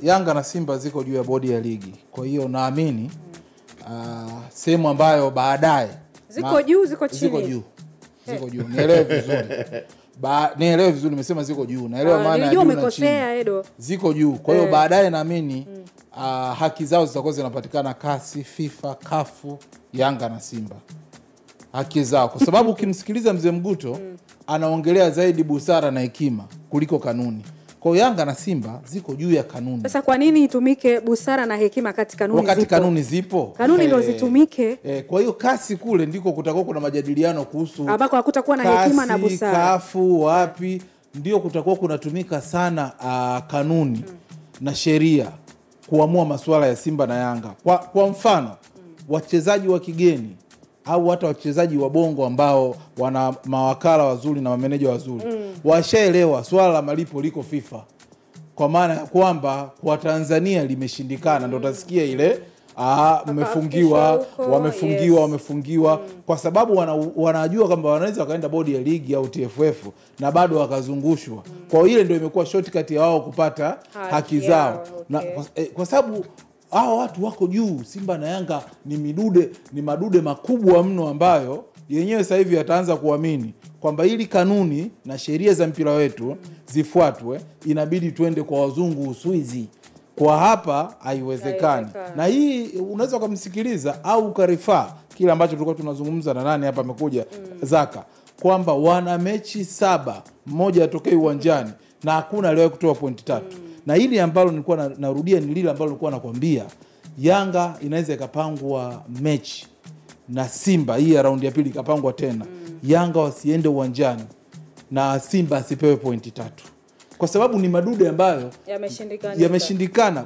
Yanga na Simba ziko juu ya bodi ya ligi. Kwa hiyo naamini sehemu ambayo baadaye ziko juu, ziko chini. Ziko juu. Ziko juu. Nielewe vizuri. Nielewe vizuri, nimesema ziko juu. Naelewa maana ya juu na chini. Ziko juu. Kwa hiyo baadaye naamini haki zao zitakuwa zinapatikana CAS, FIFA, CAF, Yanga na Simba. Haki zao. Kwa sababu ukimsikiliza Mzee Mguto anaongelea zaidi busara na hekima kuliko kanuni. Kwa Yanga na Simba ziko juu ya kanuni. Sasa kwa nini itumike busara na hekima wakati kanuni zipo? Wakati kanuni zipo. Kanuni ndio zitumike. Kwa hiyo CAS kule ndiko kutakuwa kuna majadiliano kuhusu ambako hakutakuwa na hekima na busara. CAF wapi ndio kutakuwa kunatumika sana kanuni na sheria kuamua masuala ya Simba na Yanga. Kwa mfano wachezaji wa kigeni au hata wachezaji wa bongo ambao wana mawakala wazuri na mameneja wazuri washaelewa swala la malipo liko FIFA, kwa maana ya kwamba kwa Tanzania limeshindikana. Ndio utasikia ile wamefungiwa kwa sababu wanajua kwamba wanaweza wakaenda bodi ya ligi au TFF na bado wakazungushwa. Kwa hiyo ile ndio imekuwa shortcut ya wao kupata haki zao. Na kwa sababu hao watu wako juu. Simba na Yanga ni madude makubwa mno ambayo yenyewe sasa hivi ataanza kuamini kwamba ili kanuni na sheria za mpira wetu zifuatwe, inabidi tuende kwa wazungu Uswizi. Kwa hapa haiwezekani. Na hii unaweza kumsikiliza au ukarifaa kile ambacho tulikuwa tunazungumza na nani hapa amekuja Zaka, kwamba wana mechi 7, mmoja atokee uwanjani na hakuna leo kutoa pointi 3. Na hili ambalo nilikuwa narudia ni lile ambalo nilikuwa nakwambia, Yanga inaweza ikapangwa mechi na Simba, hii ya raundi ya pili ikapangwa tena. Yanga wasiende uwanjani na Simba asipewe pointi 3. Kwa sababu ni madude ambayo yameshindikana.